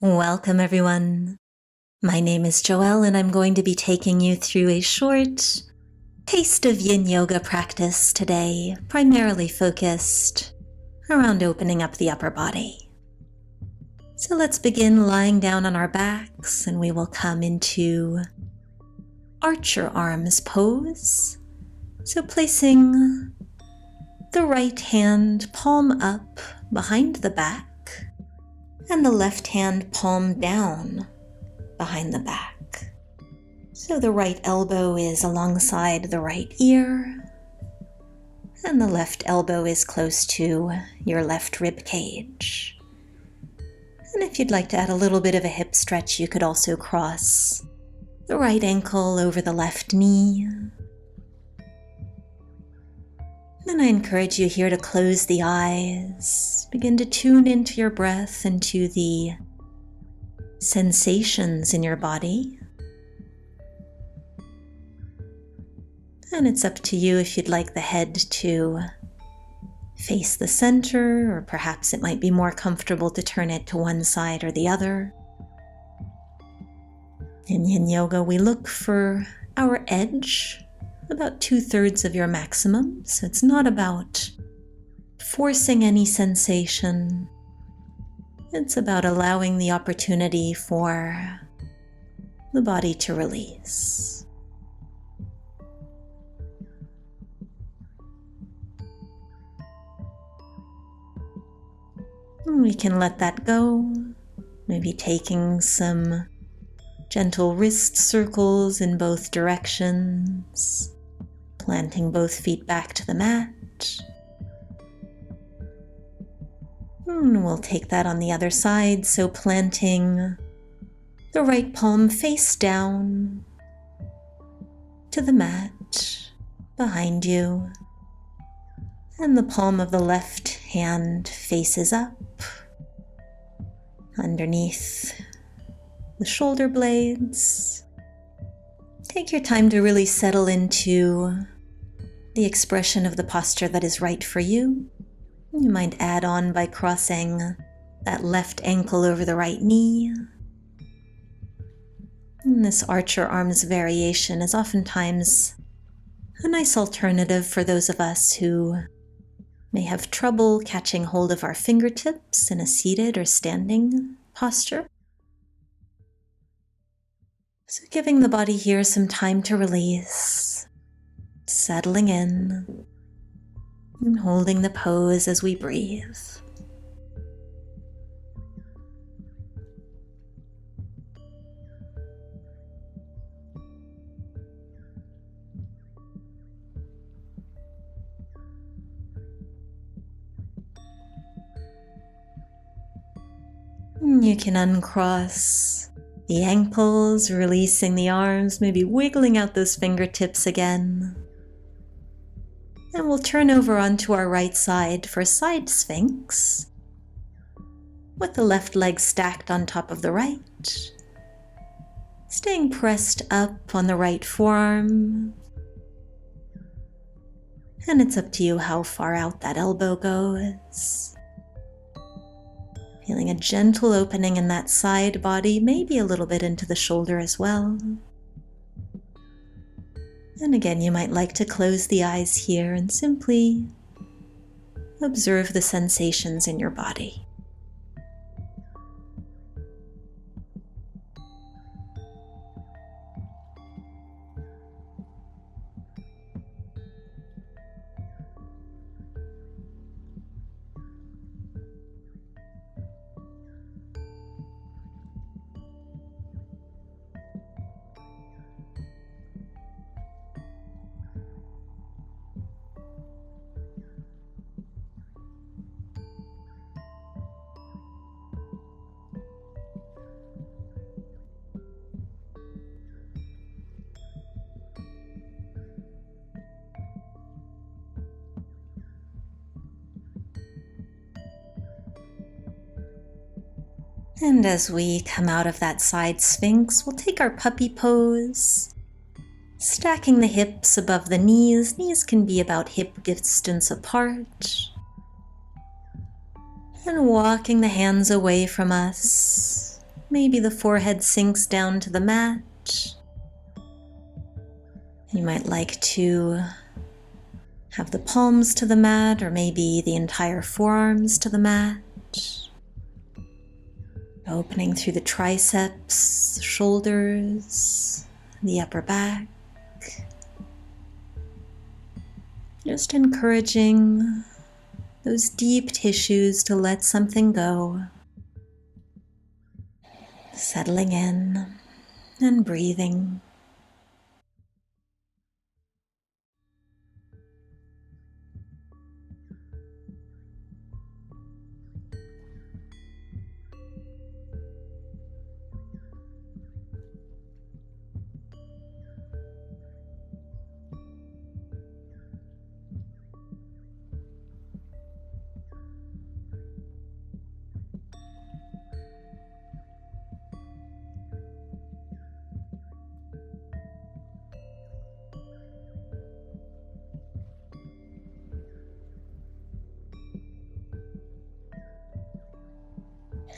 Welcome, everyone. My name is Joelle, and I'm going to be taking you through a short Taste of Yin yoga practice today, primarily focused around opening up the upper body. So let's begin lying down on our backs, and we will come into archer arms pose. So placing the right hand palm up behind the back, and the left hand palm down behind the back. So the right elbow is alongside the right ear, and the left elbow is close to your left rib cage. And if you'd like to add a little bit of a hip stretch, you could also cross the right ankle over the left knee. Then I encourage you here to close the eyes. Begin to tune into your breath and to the sensations in your body. And it's up to you if you'd like the head to face the center, or perhaps it might be more comfortable to turn it to one side or the other. In Yin Yoga, we look for our edge, about 2/3 of your maximum, so it's not about forcing any sensation. It's about allowing the opportunity for the body to release. And we can let that go, maybe taking some gentle wrist circles in both directions, planting both feet back to the mat. And we'll take that on the other side, so planting the right palm face down to the mat behind you, and the palm of the left hand faces up underneath the shoulder blades. Take your time to really settle into the expression of the posture that is right for you. You might add on by crossing that left ankle over the right knee. And this archer arms variation is oftentimes a nice alternative for those of us who may have trouble catching hold of our fingertips in a seated or standing posture. So giving the body here some time to release, settling in, and holding the pose as we breathe. You can uncross the ankles, releasing the arms, maybe wiggling out those fingertips again. And we'll turn over onto our right side for side sphinx, with the left leg stacked on top of the right, staying pressed up on the right forearm. And it's up to you how far out that elbow goes. Feeling a gentle opening in that side body, maybe a little bit into the shoulder as well. And again, you might like to close the eyes here and simply observe the sensations in your body. And as we come out of that side sphinx, we'll take our puppy pose, stacking the hips above the knees. Knees can be about hip distance apart. And walking the hands away from us, Maybe the forehead sinks down to the mat. You might like to have the palms to the mat, or maybe the entire forearms to the mat. Opening through the triceps, shoulders, the upper back. Just encouraging those deep tissues to let something go. Settling in and breathing.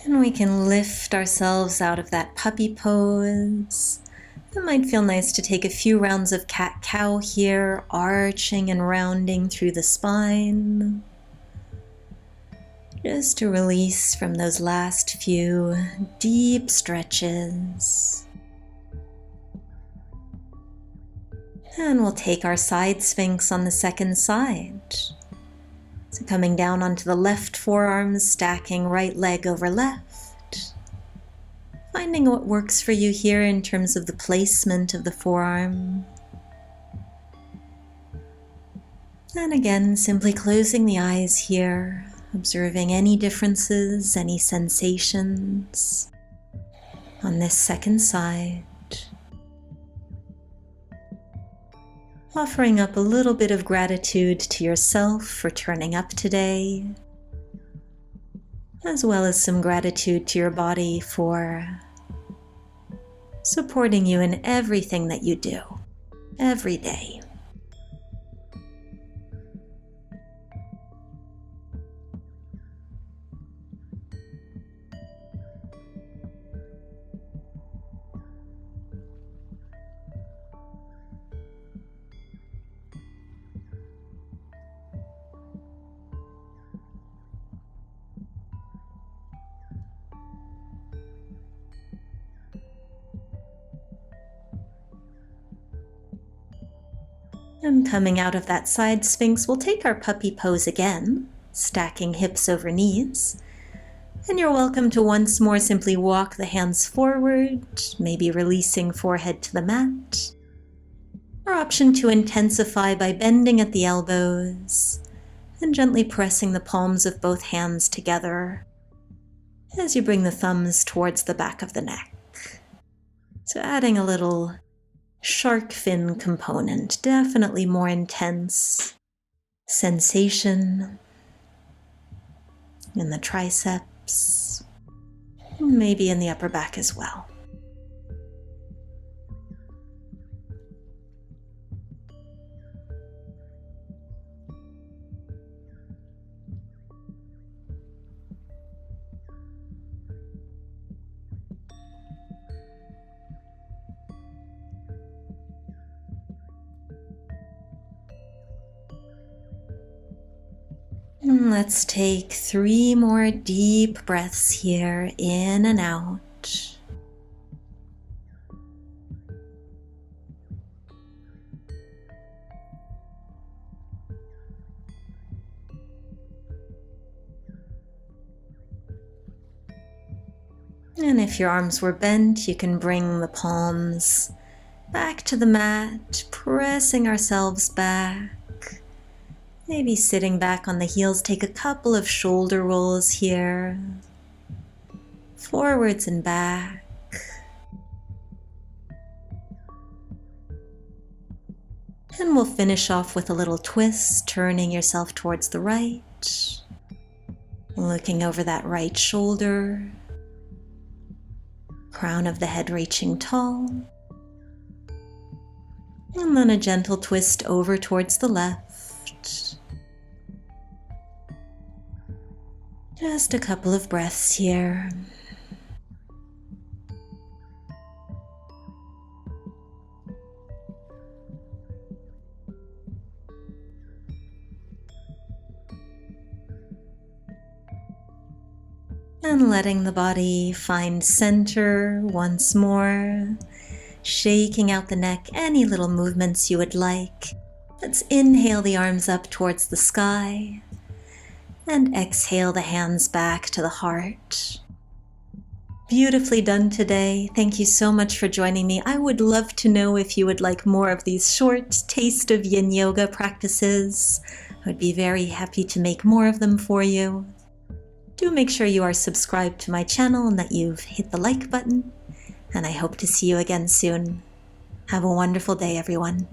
And we can lift ourselves out of that puppy pose. It might feel nice to take a few rounds of cat-cow here, arching and rounding through the spine. Just to release from those last few deep stretches. And we'll take our side sphinx on the second side. So coming down onto the left forearm, stacking right leg over left. Finding what works for you here in terms of the placement of the forearm. And again, simply closing the eyes here, observing any differences, any sensations on this second side. Offering up a little bit of gratitude to yourself for turning up today, as well as some gratitude to your body for supporting you in everything that you do, every day. And coming out of that side sphinx, we'll take our puppy pose again, stacking hips over knees. And you're welcome to once more simply walk the hands forward, maybe releasing forehead to the mat. Or option to intensify by bending at the elbows and gently pressing the palms of both hands together as you bring the thumbs towards the back of the neck. So adding a little shark fin component, definitely more intense sensation in the triceps, maybe in the upper back as well. And let's take 3 more deep breaths here, in and out. And if your arms were bent, you can bring the palms back to the mat, pressing ourselves back. Maybe sitting back on the heels, take a couple of shoulder rolls here, forwards and back. And we'll finish off with a little twist, turning yourself towards the right, looking over that right shoulder, crown of the head reaching tall, and then a gentle twist over towards the left. Just a couple of breaths here. And letting the body find center once more, shaking out the neck, any little movements you would like. Let's inhale the arms up towards the sky and exhale the hands back to the heart. Beautifully done today. Thank you so much for joining me. I would love to know if you would like more of these short Taste of Yin yoga practices. I would be very happy to make more of them for you. Do make sure you are subscribed to my channel and that you've hit the like button, and I hope to see you again soon. Have a wonderful day, everyone.